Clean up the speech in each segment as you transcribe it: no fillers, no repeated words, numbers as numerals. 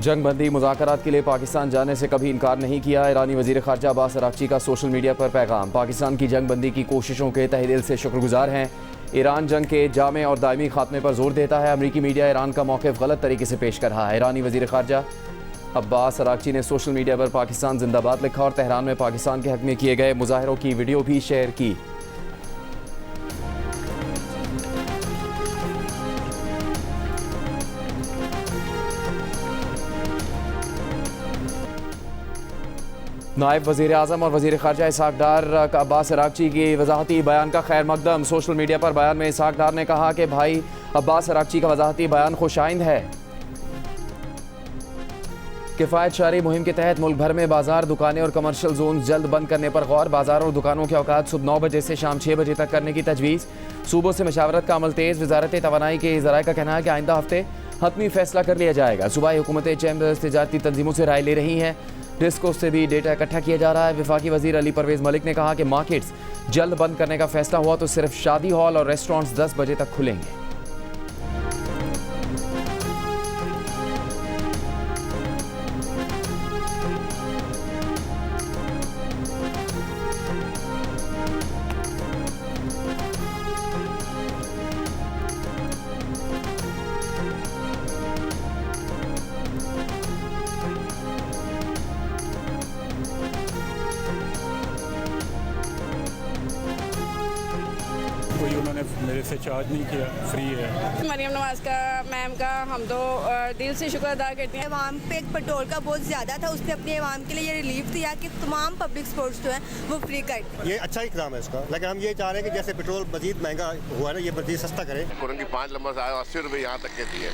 जंग बंदी मुज़ाकरात के लिए पाकिस्तान जाने से कभी इनकार नहीं किया। ईरानी वज़ीर ख़ारजा अब्बास अराग़ची का सोशल मीडिया पर पैगाम। पाकिस्तान की जंग बंदी की कोशिशों के तहे दिल से शुक्रगुजार हैं। ईरान जंग के जामे और दायमी खात्मे पर जोर देता है। अमरीकी मीडिया ईरान का मौक़िफ़ गलत तरीके से पेश कर रहा है। ईरानी वज़ीर ख़ारजा अब्बास अराग़ची ने सोशल मीडिया पर पाकिस्तान जिंदाबाद लिखा और तेहरान में पाकिस्तान के हक़ में किए गए मुज़ाहरों की वीडियो भी शेयर की। नायब वज़ीर आज़म और वज़ीर ख़ारजा इसहाक़ डार का अब्बास अराग़ची की वज़ाहती बयान का खैर मकदम। सोशल मीडिया पर बयान में इसहाक़ डार ने कहा कि भाई अब्बास अराग़ची का वज़ाहती बयान खुशाइंद है। किफ़ायत शारी मुहिम के तहत मुल्क भर में बाजार, दुकानें और कमर्शियल जोन जल्द बंद करने पर गौर। बाजार और दुकानों के औकात सुबह 9 बजे से शाम 6 बजे तक करने की तजवीज़। सूबों से मशावरत का अमल तेज़। वज़ारत तवानाई के ज़राए का कहना है कि आइंदा हफ्ते हतमी फैसला कर लिया जाएगा। सूबाई हुकूमतें चैम्बर्स तिजारती तंजीमों से राय ले रही हैं। डिस्को से भी डेटा इकट्ठा किया जा रहा है। वफाकी वज़ीर अली परवेज़ मलिक ने कहा कि मार्केट्स जल्द बंद करने का फैसला हुआ तो सिर्फ शादी हॉल और रेस्टोरेंट्स 10 बजे तक खुलेंगे। कोई उन्होंने मेरे से चार्ज नहीं किया, फ्री है। मरियम नवाज का मैम का हम तो दिल से शुक्र अदा करते हैं। अवाम पे पेट्रोल का बहुत ज़्यादा था, उसने अपने अवाम के लिए ये रिलीफ दिया कि तमाम पब्लिक स्पोर्ट्स जो हैं वो फ्री कर दें। ये अच्छा इकदाम है इसका, लेकिन हम ये चाह रहे हैं कि जैसे पेट्रोल मजीद महंगा हुआ है ना, ये मजीद सस्ता करें। उनकी 5 नंबर से आए 80 रुपये यहाँ तक के दिए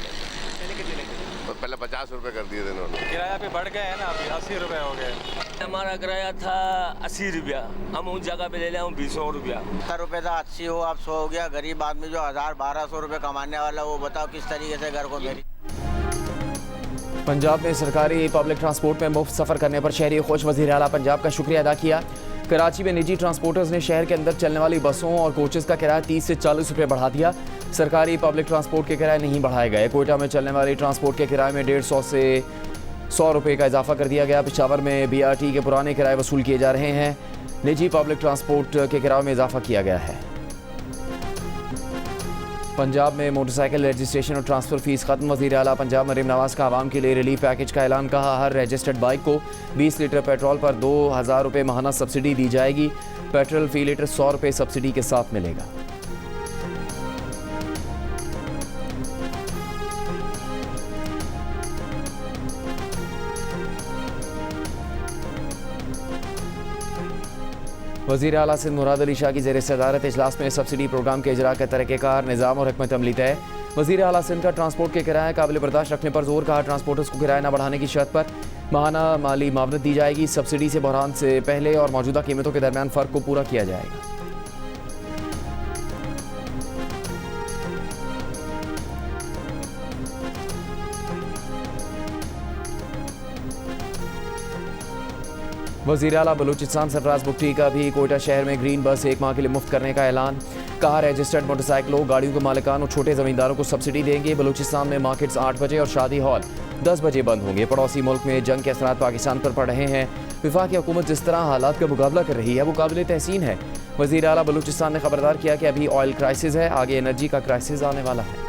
तो पहले 50 रुपये कर दिए थे इन्होंने। किराया भी बढ़ गए है ना, अभी 80 रुपये हो गए। हमारा किराया था 80 रुपया, हम उस जगह पे ले लें 20 रुपया। 70 रुपये था, 80 हो आप 100 हो गया। गरीब आदमी जो 1000-1200 रुपये कमाने वाला, वो बताओ किस तरीके से घर को मेरी। पंजाब में सरकारी पब्लिक ट्रांसपोर्ट में मुफ्त सफ़र करने पर शहरी खुश। वज़ीर आला पंजाब का शुक्रिया अदा किया। कराची में निजी ट्रांसपोर्टर्स ने शहर के अंदर चलने वाली बसों और कोचेज़ का किराया 30 से 40 रुपये बढ़ा दिया। सरकारी पब्लिक ट्रांसपोर्ट के किराए नहीं बढ़ाए गए। कोयटा में चलने वाली ट्रांसपोर्ट के किराए में 150 से 100 रुपये का इजाफा कर दिया गया। पेशावर में BRT के पुराने किराए वसूल किए जा रहे हैं। निजी पब्लिक ट्रांसपोर्ट के किराए में इजाफा किया गया है। पंजाब में मोटरसाइकिल रजिस्ट्रेशन और ट्रांसफ़र फ़ीस ख़त्म। वज़ीर आला पंजाब मरीम नवाज़ का आवाम के लिए रिलीफ पैकेज का ऐलान। कहा हर रजिस्टर्ड बाइक को 20 लीटर पेट्रोल पर 2000 रुपये माहाना सब्सिडी दी जाएगी। पेट्रोल फ़ी लीटर 100 रुपये सब्सिडी के साथ मिलेगा। वज़ीर आला सिंध मुराद अली शाह की ज़ेर सदारत इजलास में सब्सिडी प्रोग्राम के इजरा का तरीक़ेकार, निज़ाम और हिकमत अमली तय। वज़ीर आला सिंध का ट्रांसपोर्ट के किराए काबिल बर्दाश्त रखने पर जोर। कहा ट्रांसपोर्टर्स को किराया न बढ़ाने की शर्त पर माहाना माली मावनत दी जाएगी। सब्सिडी से बहरान से पहले और मौजूदा कीमतों के दरमियान फ़र्क को पूरा किया जाएगा। वज़ीर आला बलूचिस्तान सरफराज बुगटी का भी कोयटा शहर में ग्रीन बस 1 माह के लिए मुफ्त करने का ऐलान। कहा रजिस्टर्ड मोटरसाइकिलों, गाड़ियों के मालिकान और छोटे ज़मींदारों को सब्सिडी देंगे। बलूचिस्तान में मार्केट्स 8 बजे और शादी हॉल 10 बजे बंद होंगे। पड़ोसी मुल्क में जंग के असरात पाकिस्तान पर पड़ रहे हैं। वफाकी हुकूमत जिस तरह हालात का मुकाबला कर रही है वो काबिल तहसीन है। वज़ीर आला बलूचिस्तान ने खबरदार किया कि अभी ऑयल क्राइसिस है, आगे एनर्जी का क्राइसिस आने वाला है।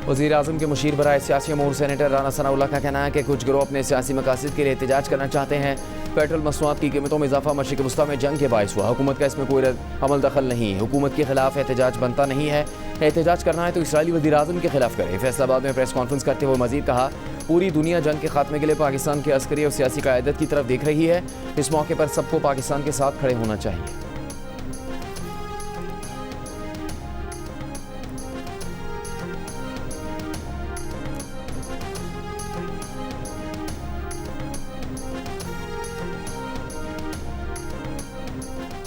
वज़ीर आज़म के मुशीर बराए सियासी अमूर सेनेटर राना सनाउल्लाह का कहना है कि कुछ गिरोह अपने सियासी मकासद के लिए एहतजाज करना चाहते हैं। पेट्रोल मसनूआत की कीमतों में इजाफा मशरिक़ वस्ता में जंग के बायस हुआ। हुकूमत का इसमें कोई अमल दखल नहीं है। हुकूमत के खिलाफ एहतजाज बनता नहीं है। एहतजाज करना है तो इसराइली वज़ीर आज़म के खिलाफ करे। फैसलाबाद में प्रेस कॉन्फ्रेंस करते हुए मज़ीद कहा पूरी दुनिया जंग के खात्मे के लिए पाकिस्तान के अस्करी और सियासी क़यादत की तरफ देख रही है। इस मौके पर सबको पाकिस्तान के साथ खड़े होना चाहिए।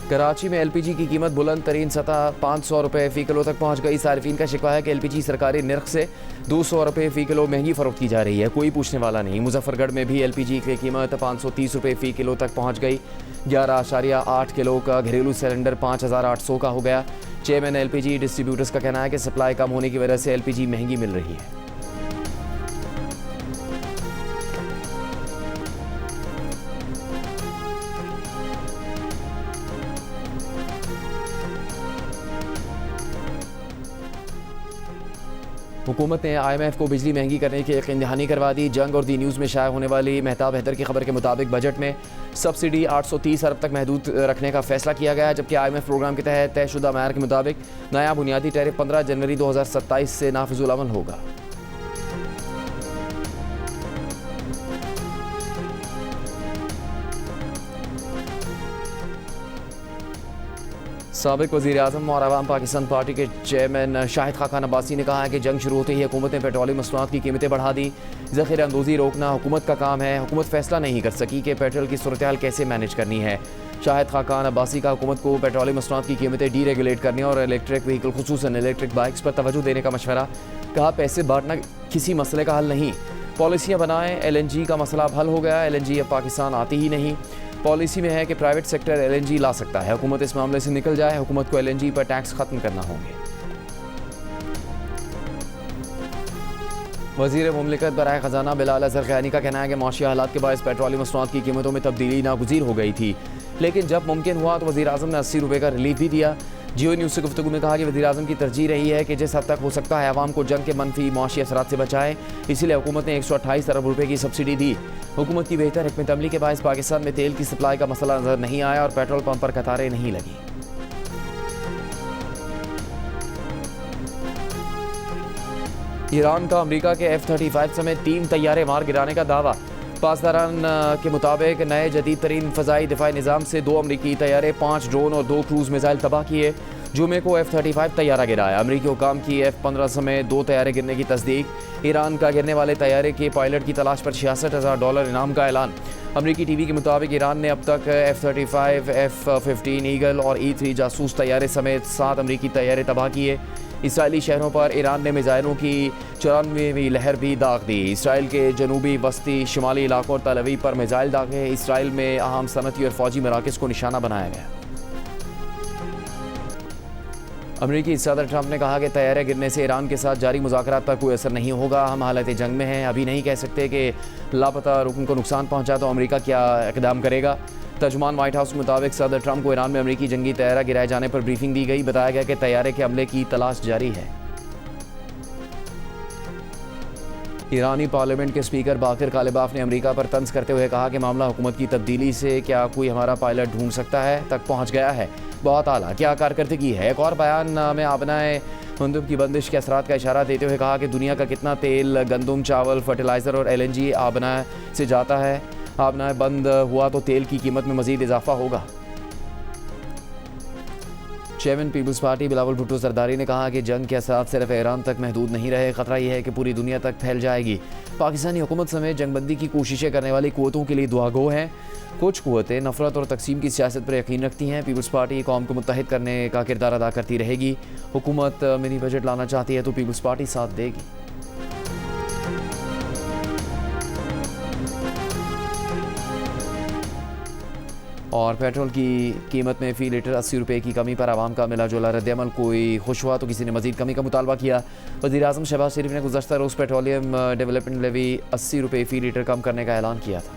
कराची में LPG की कीमत बुलंद तरीन सतह 500 रुपये फ़ी किलो तक पहुँच गई। सार्फिन का शिकवा है कि LPG सरकारी नर्ख से 200 रुपये फ़ी किलो महंगी फ़रोख्त की जा रही है, कोई पूछने वाला नहीं। मुजफ्फरगढ़ में भी LPG की कीमत 530 रुपये फ़ी किलो तक पहुँच गई। 11.8 किलो का घरेलू सिलेंडर 5800 का हो गया। चेयरमैन LPG डिस्ट्रीब्यूटर्स का कहना है कि सप्लाई कम होने की वजह से LPG महंगी मिल रही है। हुकूमत ने IMF को बिजली महंगी करने की यकीन दहानी करवा दी। जंग और दी न्यूज़ में शाया होने वाली मेहताब हैदर की खबर के मुताबिक बजट में सब्सिडी 830 अरब तक महदूद रखने का फैसला किया गया है, जबकि IMF प्रोग्राम के तहत तयशुदा मैार के मुताबिक नया बुनियादी टैरिफ 15 जनवरी 2027 से नाफिजुल अमल होगा। साबिक वज़ीर आज़म और अवाम पाकिस्तान पार्टी के चेयरमैन शाहिद खाकान अब्बासी ने कहा है कि जंग शुरू होते ही हुकूमत ने पेट्रोलियम मसनूआत की कीमतें बढ़ा दी। ज़ख़ीरा अंदोज़ी रोकना हुकूमत का काम है। हुकूमत फैसला नहीं कर सकी कि पेट्रोल की सूरत हाल कैसे मैनेज करनी है। शाहिद खाकान अब्बासी का हुकूमत को पेट्रोलियम मसनूआत की कीमतें डीरेगुलेट करने और इलेक्ट्रिक व्हीकल खुसूसन इलेक्ट्रिक बाइक्स पर तवज्जो देने का मशवरा। कहा पैसे बांटना किसी मसले का हल नहीं, पॉलिसियाँ बनाएं। LNG का मसला अब हल हो गया। LNG अब पाकिस्तान आती ही नहीं। पॉलिसी में है कि प्राइवेट सेक्टर LNG ला सकता है। हुकूमत इस मामले से निकल जाए। हुकूमत को LNG पर टैक्स खत्म करना होंगे। वज़ीर मुमलिकत बराए ख़जाना बिलाल अज़हर ख़यानी का कहना है कि मौशी हालात के बायस पेट्रोलियम मसनूआत की कीमतों में तब्दीली नागुज़ीर हो गई थी, लेकिन जब मुमकिन हुआ तो वज़ीर आज़म ने 80 रुपये का रिलीफ भी दिया। जियो न्यूज़ से गुफ्तगू में कहा कि वज़ीर आज़म की तरजीह रही है कि जिस हद तक हो सकता है आवाम को जंग के मनफी मौशी असरात से बचाएं, इसीलिए हुकूमत ने 128 अरब रुपये की सब्सिडी दी। हुकूमत की बेहतर हिकमत अमली के बायस पाकिस्तान में तेल की सप्लाई का मसला नजर नहीं आया और पेट्रोल पंप पर कतारें नहीं लगी। ईरान का अमेरिका के F-35 समेत 3 तैयारे मार गिराने का दावा। पासदारान के मुताबिक नए जदीद तरीन फ़ज़ाई दिफाई निज़ाम से 2 अमरीकी तैयारे, 5 ड्रोन और 2 क्रूज़ मिसाइल तबाह किए। जुमे को F-35 तैयारा गिराया। अमरीकी हुकाम की F-15 समेत 2 तैयारे गिरने की तस्दीक। ईरान का गिरने वाले तैयारे के पायलट की तलाश पर $66,000 इनाम का ऐलान। अमरीकी TV के मुताबिक ईरान ने अब तक F-35, F-15 ईगल और E-3 जासूस तैयारे समेत 7 अमरीकी तैयारे तबाह किए। इसराइली शहरों पर ईरान ने मिसाइलों की 94वीं लहर भी दाग दी। इसराइल के जनूबी वस्ती शिमाली इलाकों और तल अवीव पर मिसाइल दागे। इसराइल में अहम सनती और फौजी मराकज़ को निशाना बनाया गया। अमरीकी सदर ट्रंप ने कहा कि तैयारे गिरने से ईरान के साथ जारी मुज़ाकरात पर कोई असर नहीं होगा। हम हालत जंग में हैं, अभी नहीं कह सकते कि लापता रुकन को नुकसान पहुंचा तो अमेरिका क्या इक़दाम करेगा। तर्जुमान व्हाइट हाउस के मुताबिक सदर ट्रंप को ईरान में अमरीकी जंगी तैयारा गिराए जाने पर ब्रीफिंग दी गई। बताया गया कि तैयारे के हमले की तलाश जारी है। ईरानी पार्लियामेंट के स्पीकर बाकिर कालिबाफ ने अमेरिका पर तंज करते हुए कहा कि मामला हुकूमत की तब्दीली से क्या कोई हमारा पायलट ढूंढ सकता है तक पहुंच गया है। बहुत आला, क्या कारकर्दगी है। एक और बयान में आबनाए मंदुब की बंदिश के असरात का इशारा देते हुए कहा कि दुनिया का कितना तेल, गंदम, चावल, फर्टिलाइज़र और LNG आबनाए से जाता है। आबनाए बंद हुआ तो तेल की कीमत में मज़ीद इजाफा होगा। Chairman Peoples Party Bilawal Bhutto Zardari ने कहा कि जंग के असरात सिर्फ ईरान तक महदूद नहीं रहे, ख़तरा यह है कि पूरी दुनिया तक फैल जाएगी। पाकिस्तानी हुकूमत समेत जंगबंदी की कोशिशें करने वाली क़ुव्वतों के लिए दुआगो हैं। कुछ क़ुव्वतें नफ़रत और तकसीम की सियासत पर यकीन रखती हैं। पीपल्स पार्टी कौम को मुत्तहिद करने का किरदार अदा करती रहेगी। हुकूमत मिनी बजट लाना चाहती है तो पीपल्स पार्टी साथ देगी। और पेट्रोल की कीमत में फ़ी लीटर 80 रुपये की कमी पर आवाम का मिला जुला रद्दअमल। कोई खुश हुआ तो किसी ने मज़ीद कमी का मुतालबा किया। वज़ीर आज़म शहबाज शरीफ ने गुज़श्ता रोज़ पेट्रोलियम डेवलपमेंट लेवी 80 रुपये फ़ी लीटर कम करने का ऐलान किया था।